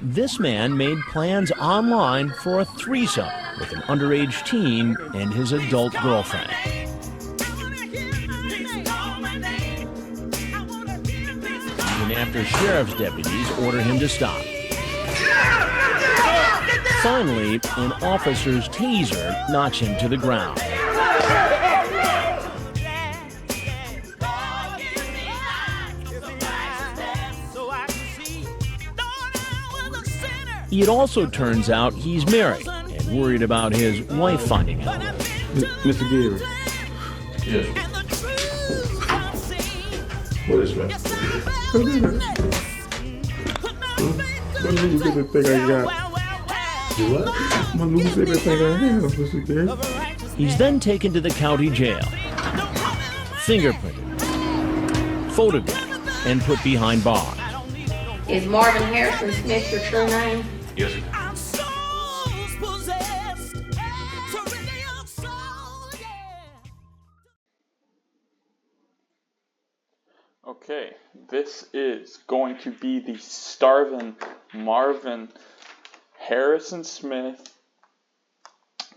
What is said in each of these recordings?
This man made plans online for a threesome with an underage teen and his adult girlfriend. Even after sheriff's deputies order him to stop. Finally, an officer's taser knocks him to the ground. It also turns out he's married and worried about his wife finding out. Mr. Gary. Yes. What is that? My lose everything I got. You what? My lose everything I have, Mr. Gary. He's then taken to the county jail, fingerprinted, photographed, and put behind bars. Is Marvin Harrison Smith your true name? Yes. Okay, this is going to be the starving Marvin Harrison Smith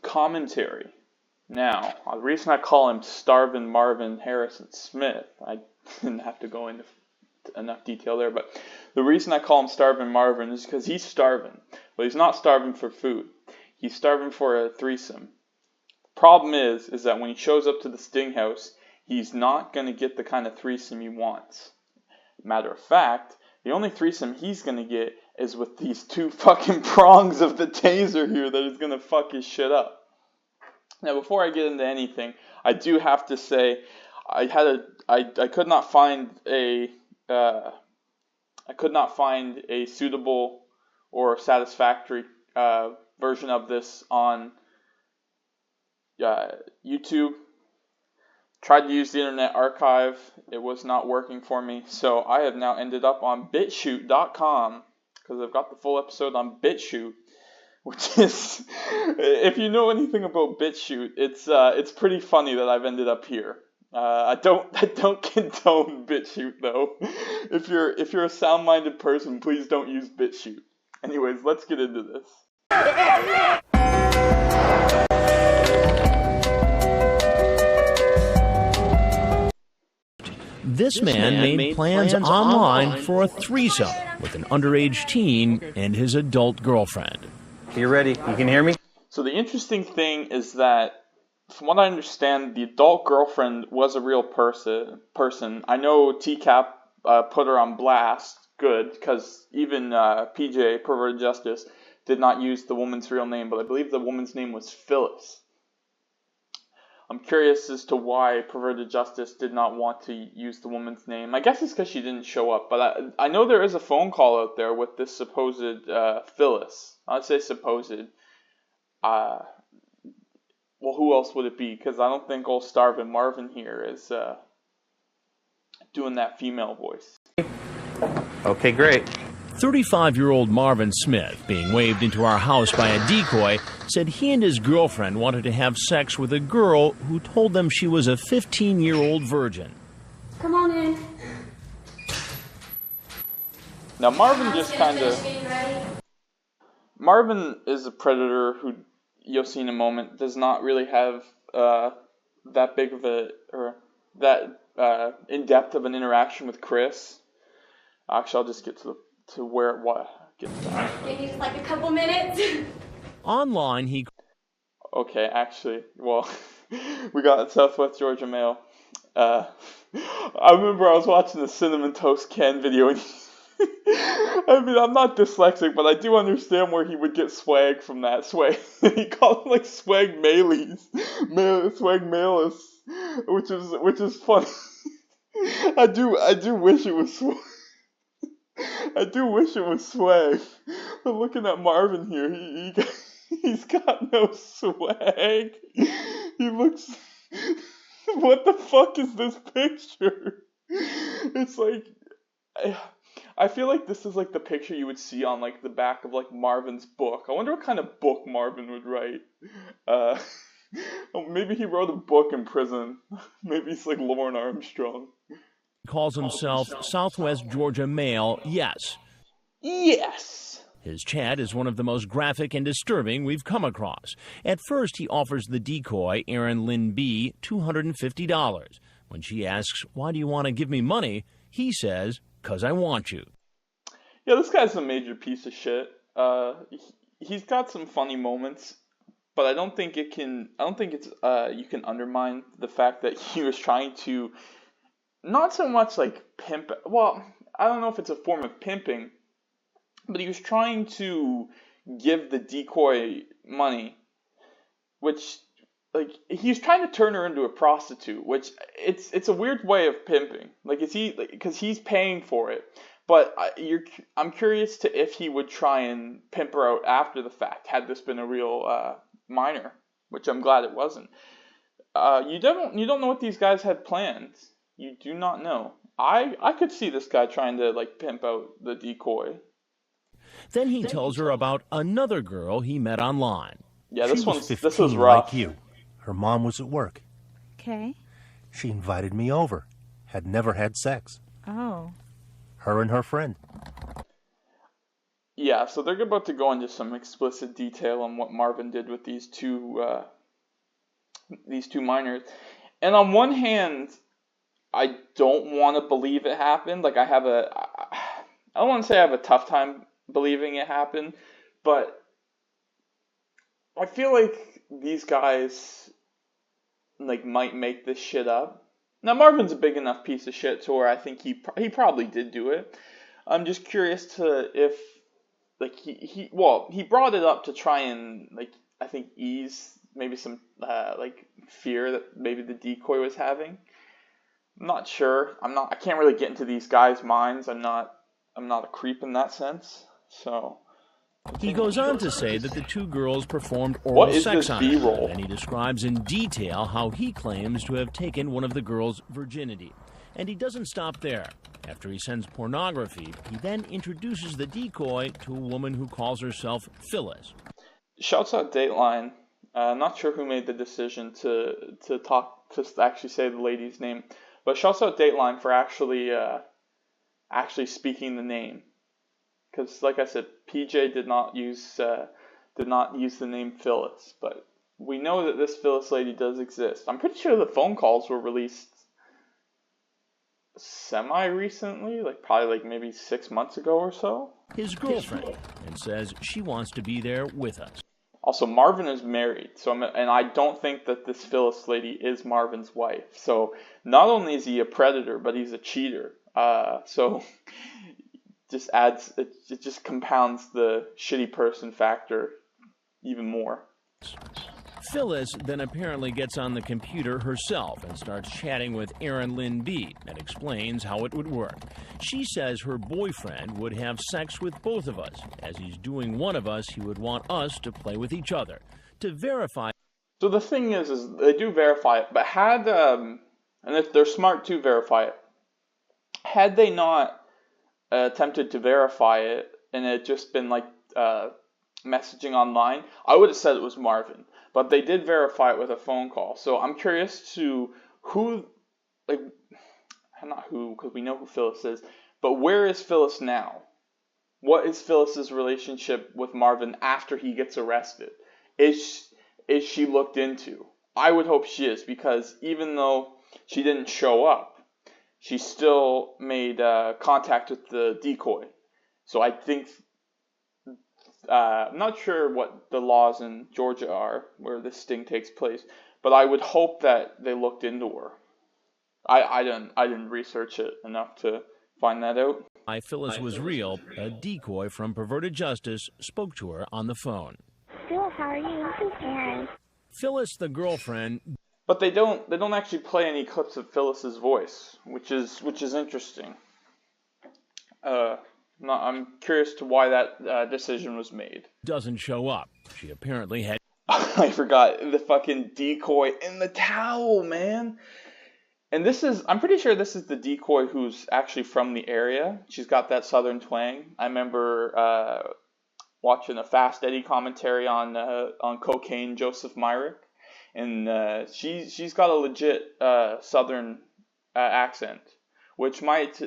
commentary. Now, the reason I call him starving Marvin Harrison Smith, I didn't have to go into enough detail there, but the reason I call him starving Marvin is because he's starving. But he's not starving for food. He's starving for a threesome. Problem is that when he shows up to the Sting house, he's not going to get the kind of threesome he wants. Matter of fact, the only threesome he's going to get is with these two fucking prongs of the taser here that is going to fuck his shit up. Now, before I get into anything, I do have to say I could not find a suitable or satisfactory version of this on YouTube. Tried to use the Internet Archive. It was not working for me. So I have now ended up on BitChute.com because I've got the full episode on BitChute, which is, if you know anything about BitChute, it's pretty funny that I've ended up here. I don't condone BitChute though. If you're a sound-minded person, please don't use BitChute. Anyways, let's get into this. This man made plans online for a threesome with an underage teen and his adult girlfriend. You ready? You can hear me? So the interesting thing is that, from what I understand, the adult girlfriend was a real person. I know TCAP put her on blast. Good, because even PJ, Perverted Justice, did not use the woman's real name, but I believe the woman's name was Phyllis. I'm curious as to why Perverted Justice did not want to use the woman's name. I guess it's because she didn't show up, but I know there is a phone call out there with this supposed Phyllis. I'd say supposed. Well, who else would it be? Because I don't think old starving Marvin here is doing that female voice. Okay, great. 35-year-old Marvin Smith, being waved into our house by a decoy, said he and his girlfriend wanted to have sex with a girl who told them she was a 15-year-old virgin. Come on in. Now, Marvin just kind of... Marvin is a predator who, you'll see in a moment, does not really have that big of a... or that in-depth of an interaction with Chris. Actually, I'll just get to where it was. Give me just like a couple minutes. Online, he... Okay, actually, well, we got Southwest Georgia Mail. I remember I was watching the Cinnamon Toast Ken video, and I mean, I'm not dyslexic, but I do understand where he would get swag from that. Swag. He called it like swag mailies. Swag mailies, which is funny. I do wish it was swag. I do wish it was swag, but looking at Marvin here, he's got no swag. He looks... What the fuck is this picture? It's like... I feel like this is like the picture you would see on like the back of like Marvin's book. I wonder what kind of book Marvin would write. Maybe he wrote a book in prison. Maybe he's like Lauren Armstrong. Calls himself Southwest Georgia Mail, yes. Yes. His chat is one of the most graphic and disturbing we've come across. At first, he offers the decoy, Erin Lynn B., $250. When she asks, "Why do you want to give me money?" he says, "'Cause I want you." Yeah, this guy's a major piece of shit. He's got some funny moments, but I don't think it's you can undermine the fact that he was trying to not so much like pimp. Well, I don't know if it's a form of pimping, but he was trying to give the decoy money, which like he's trying to turn her into a prostitute, which it's a weird way of pimping. Like, is he because he's paying for it? But I'm curious to if he would try and pimp her out after the fact, had this been a real minor, which I'm glad it wasn't. You don't know what these guys had planned. You do not know. I could see this guy trying to like pimp out the decoy. Then he tells her about another girl he met online. Yeah, She was this 15 was rough. like you. Her mom was at work. Okay. She invited me over. Had never had sex. Oh. Her and her friend. Yeah, so they're about to go into some explicit detail on what Marvin did with these two minors. And on one hand, I don't want to believe it happened. Like, I don't want to say I have a tough time believing it happened, but I feel like these guys like might make this shit up. Now, Marvin's a big enough piece of shit to where I think he probably did do it. I'm just curious to if like he brought it up to try and like I think ease maybe some like fear that maybe the decoy was having. I'm not sure. I can't really get into these guys' minds. I'm not a creep in that sense. So He goes on to say that the two girls performed oral sex on him, B-roll? and he describes in detail how he claims to have taken one of the girls' virginity. And he doesn't stop there. After he sends pornography, he then introduces the decoy to a woman who calls herself Phyllis. Shouts out Dateline. Not sure who made the decision to actually say the lady's name, but shouts out Dateline for actually speaking the name. Because, like I said, PJ did not use the name Phyllis, but we know that this Phyllis lady does exist. I'm pretty sure the phone calls were released semi-recently, like probably like maybe 6 months ago or so. His girlfriend, and says she wants to be there with us. Also, Marvin is married, and I don't think that this Phyllis lady is Marvin's wife. So not only is he a predator, but he's a cheater. So it just compounds the shitty person factor even more. Phyllis then apparently gets on the computer herself and starts chatting with Erin Lynn B. and explains how it would work. She says her boyfriend would have sex with both of us. As he's doing one of us, he would want us to play with each other. To verify... So the thing is they do verify it, but and if they're smart to verify it, had they not attempted to verify it and it had just been like messaging online, I would have said it was Marvin. But they did verify it with a phone call. So I'm curious to not who, because we know who Phyllis is, but where is Phyllis now? What is Phyllis's relationship with Marvin after he gets arrested? Is she looked into? I would hope she is, because even though she didn't show up, she still made contact with the decoy. So I think... I'm not sure what the laws in Georgia are where this sting takes place, but I would hope that they looked into her. I didn't research it enough to find that out. Phyllis was real. A decoy from Perverted Justice spoke to her on the phone. Phil, how are you? This is Erin. Phyllis, the girlfriend... But they don't actually play any clips of Phyllis's voice, which is interesting. I'm curious to why that decision was made. Doesn't show up. She apparently had... I forgot the fucking decoy in the towel, man. And I'm pretty sure this is the decoy who's actually from the area. She's got that southern twang. I remember watching a Fast Eddie commentary on Cocaine, Joseph Myrick, and she's got a legit southern accent, which might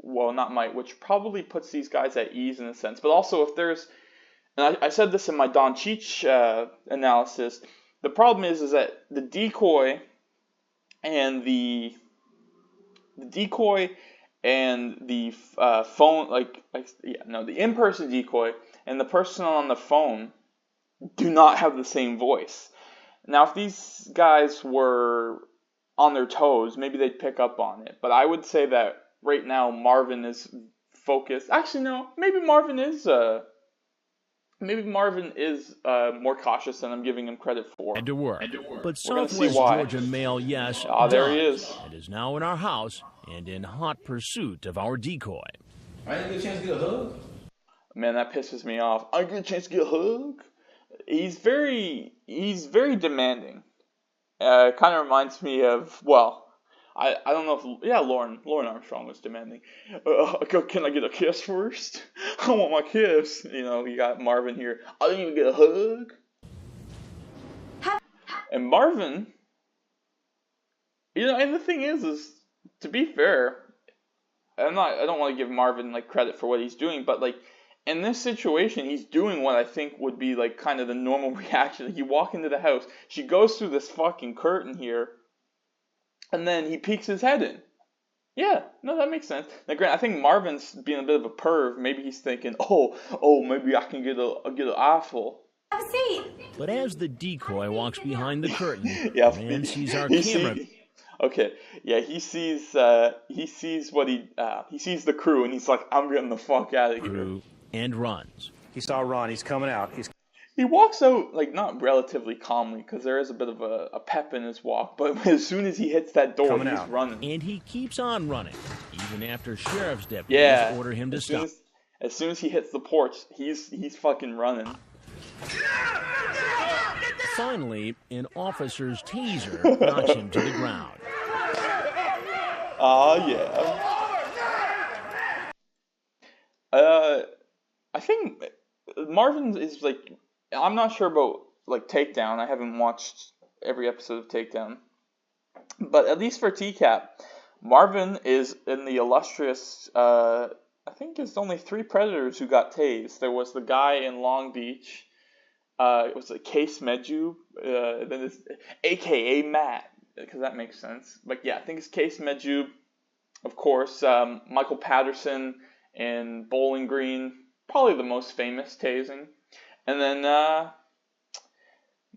well, not might, which probably puts these guys at ease in a sense. But also, if there's, and I said this in my Don Cheech analysis, the problem is that the decoy and the phone, the in-person decoy and the person on the phone do not have the same voice. Now, if these guys were on their toes, maybe they'd pick up on it. But I would say that right now Marvin is focused. Actually, no, maybe Marvin is more cautious than I'm giving him credit for. And to work. But We're gonna see Southwest why. Georgia Mail, yes, there he does, is. and is now in our house and in hot pursuit of our decoy. I didn't get a chance to get a hug. Man, that pisses me off. I get a chance to get a hug. He's very demanding. Kind of reminds me of, well, I don't know if, Lauren Armstrong was demanding. Can I get a kiss first? I want my kiss. You got Marvin here. I didn't even get a hug. And Marvin, and the thing is to be fair, I don't want to give Marvin credit for what he's doing, but in this situation, he's doing what I think would be kind of the normal reaction. You walk into the house, she goes through this fucking curtain here, and then he peeks his head in. Yeah, no, that makes sense. Now, granted, I think Marvin's being a bit of a perv. Maybe he's thinking, oh, maybe I can get an eyeful. Have a seat. But as the decoy walks behind the curtain, Yeah, the man sees our camera. Okay, yeah, he sees he sees the crew, and he's like, I'm getting the fuck out of here. Crew and runs. He saw Ron. He's coming out. He walks out, not relatively calmly, because there is a bit of a pep in his walk, but as soon as he hits that door, he's running. And he keeps on running, even after sheriff's deputies order him to stop. As soon as he hits the porch, he's fucking running. Finally, an officer's taser knocks him to the ground. Yeah. I think Marvin is I'm not sure about Takedown. I haven't watched every episode of Takedown, but at least for TCAP, Marvin is in the illustrious. I think there's only 3 predators who got tased. There was the guy in Long Beach. It was Case Medjugorje, then it's AKA Matt, because that makes sense. But yeah, I think it's Case Medjugorje, of course, Michael Patterson in Bowling Green, probably the most famous tasing. And then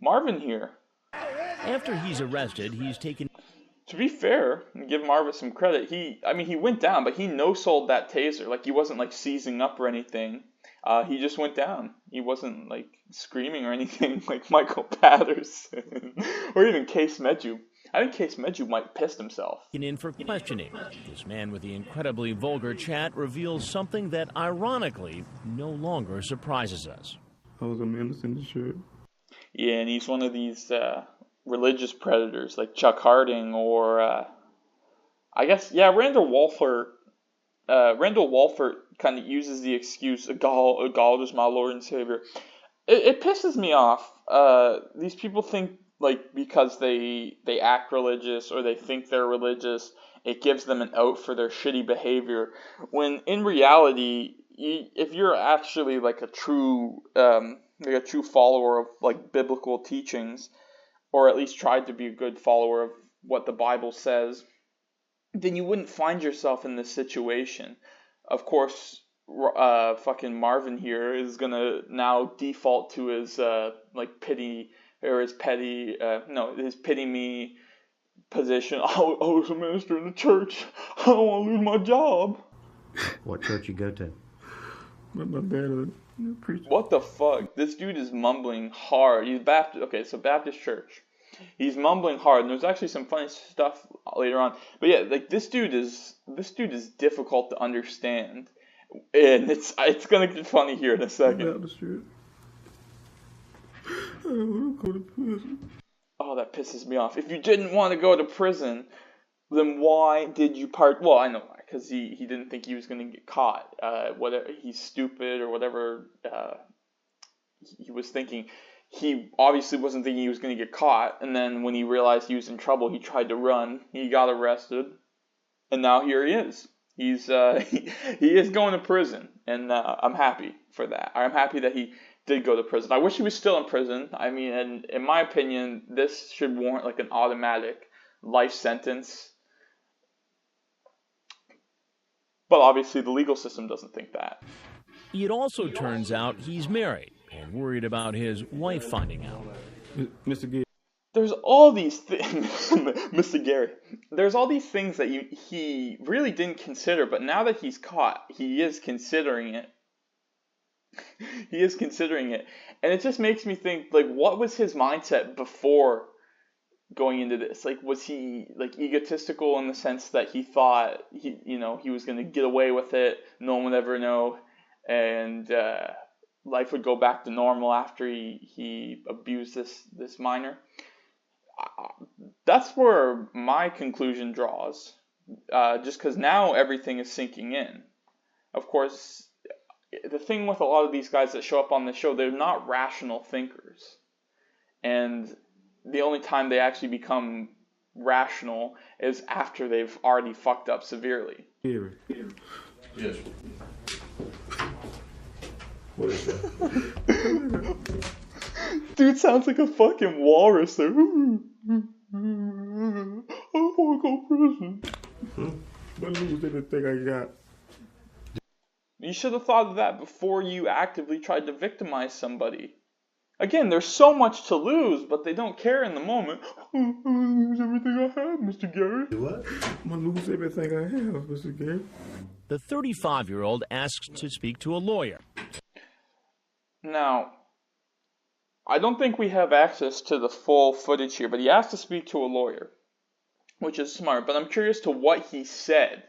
Marvin here. After he's arrested, he's taken... To be fair, and give Marvin some credit, he went down, but he no-sold that taser. He wasn't seizing up or anything. He just went down. He wasn't screaming or anything like Michael Patterson or even Case Medjugorje. I think Case Medjugorje might piss himself. In for questioning. This man with the incredibly vulgar chat reveals something that ironically no longer surprises us. I was a menace in the shirt. Yeah, and he's one of these religious predators like Chuck Harding or I guess Randall Walford. Randall Walford kind of uses the excuse, God is my Lord and Savior. It pisses me off. These people think because they act religious or they think they're religious, it gives them an out for their shitty behavior. When in reality, if you're actually a true follower of biblical teachings, or at least tried to be a good follower of what the Bible says, then you wouldn't find yourself in this situation. Of course, fucking Marvin here is gonna now default to his pity or his his pity me position. I was a minister in the church. I don't want to lose my job. What church you go to? My dad preached. What the fuck? This dude is mumbling hard. He's Baptist. Okay, so Baptist church. He's mumbling hard, and there's actually some funny stuff later on. But yeah, this dude is difficult to understand, and it's gonna get funny here in a second. I don't want to go to prison. Oh, that pisses me off. If you didn't want to go to prison, then why did you part? Well, I know why. Because he didn't think he was going to get caught. Whether he's stupid or whatever he was thinking. He obviously wasn't thinking he was going to get caught. And then when he realized he was in trouble, he tried to run. He got arrested. And now here he is. He's he is going to prison, and I'm happy for that. I'm happy that he did go to prison. I wish he was still in prison. I mean, and in my opinion, this should warrant like an automatic life sentence. But obviously, the legal system doesn't think that. It also turns out he's married and worried about his wife finding out. Mr. Gary. There's all these things, Mr. Gary. There's all these things that he really didn't consider, but now that he's caught, he is considering it. He is considering it, and it just makes me think, like, what was his mindset before going into this? Like, was he like egotistical in the sense that he thought he was going to get away with it, no one would ever know, and life would go back to normal after he abused this minor? That's where my conclusion draws, just because now everything is sinking in. Of course, the thing with a lot of these guys that show up on the show, they're not rational thinkers. And the only time they actually become rational is after they've already fucked up severely. Gary. Yes. What is that? Dude sounds like a fucking walrus there. I want to go to prison. What news did they think I got? You should have thought of that before you actively tried to victimize somebody. Again, there's so much to lose, but they don't care in the moment. I'm gonna lose everything I have, Mr. Gary. What? I'm gonna lose everything I have, Mr. Gary. The 35-year-old asks to speak to a lawyer. Now, I don't think we have access to the full footage here, but he asked to speak to a lawyer, which is smart. But I'm curious to what he said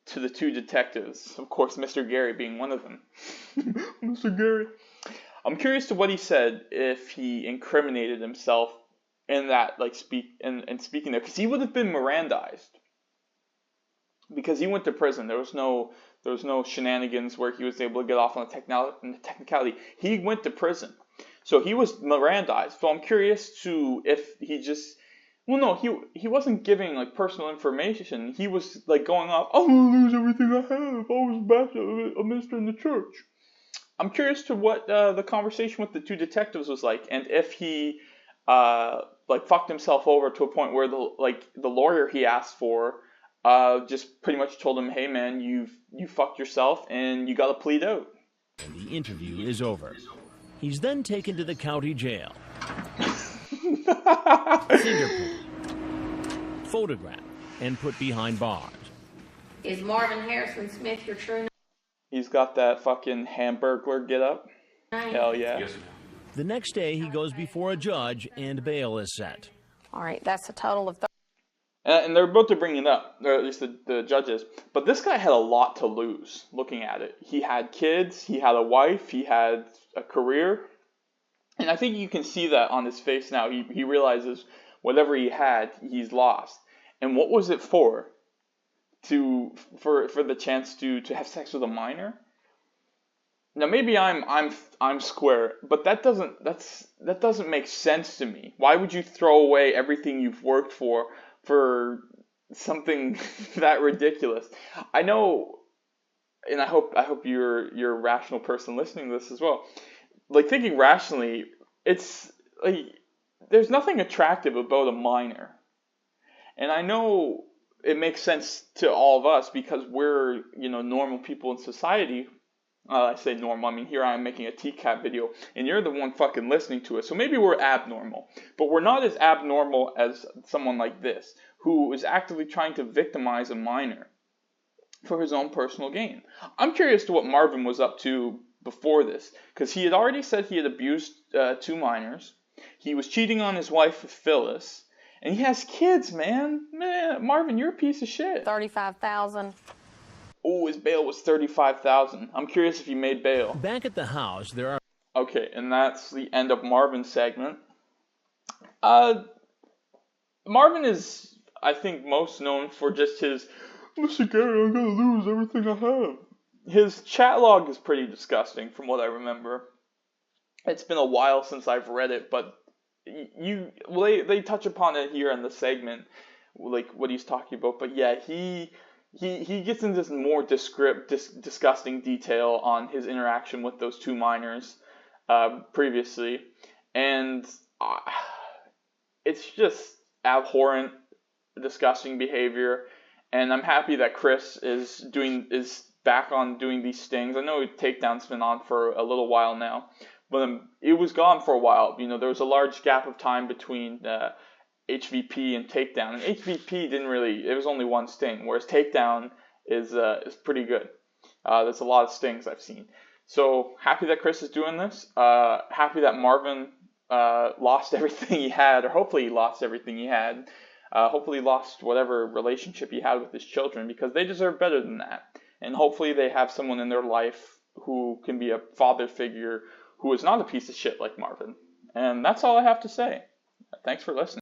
to the two detectives. Of course, Mr. Gary being one of them. Mr. Gary. I'm curious to what he said if he incriminated himself in that, like, speaking there, because he would have been Mirandized. Because he went to prison. There was no shenanigans where he was able to get off on the technicality. He went to prison. So he was Mirandized. So I'm curious to if he just... Well, no, he wasn't giving, like, personal information. He was, like, going off, I'm going to lose everything I have. I was back a minister in the church. I'm curious to what the conversation with the two detectives was like, and if he, like, fucked himself over to a point where the lawyer he asked for just pretty much told him, hey, man, you fucked yourself, and you got to plead out. And the interview is over. He's then taken to the county jail. Fingerprinted, photographed, and put behind bars. Is Marvin Harrison Smith your true name? He's got that fucking Hamburglar get up. Hell yeah. Yes, ma'am. The next day, he goes before a judge and bail is set. All right, that's a total of... And they're about to bring it up, or at least the judges. But this guy had a lot to lose, looking at it. He had kids, he had a wife, he had a career. And I think you can see that on his face now. He realizes whatever he had, he's lost. And what was it for? For the chance to have sex with a minor? Now maybe I'm square, but that doesn't make sense to me. Why would you throw away everything you've worked for something that ridiculous? I know, and I hope you're a rational person listening to this as well. Like, thinking rationally, it's like there's nothing attractive about a minor. And I know it makes sense to all of us because we're, normal people in society. I say normal, I mean, here I am making a TCAP video, and you're the one fucking listening to it. So maybe we're abnormal, but we're not as abnormal as someone like this, who is actively trying to victimize a minor for his own personal gain. I'm curious to what Marvin was up to before this, because he had already said he had abused 2 minors. He was cheating on his wife with Phyllis, and he has kids, man. Marvin, you're a piece of shit. $35,000. Oh, his bail was $35,000. I'm curious if he made bail. Back at the house, there are... Okay, and that's the end of Marvin's segment. Marvin is, I think, most known for just his, Mr. Gary, I'm gonna lose everything I have. His chat log is pretty disgusting, from what I remember. It's been a while since I've read it, but they touch upon it here in the segment, like what he's talking about. But yeah, he he gets into this more disgusting detail on his interaction with those two minors previously, and it's just abhorrent, disgusting behavior. And I'm happy that Chris is back on doing these stings. I know Takedown's been on for a little while now, but it was gone for a while. You know, there was a large gap of time between HVP and Takedown. And HVP it was only one sting, whereas Takedown is pretty good. There's a lot of stings I've seen. So happy that Chris is doing this. Happy that Marvin lost everything he had, or hopefully he lost everything he had. Hopefully he lost whatever relationship he had with his children, because they deserve better than that. And hopefully they have someone in their life who can be a father figure who is not a piece of shit like Marvin. And that's all I have to say. Thanks for listening.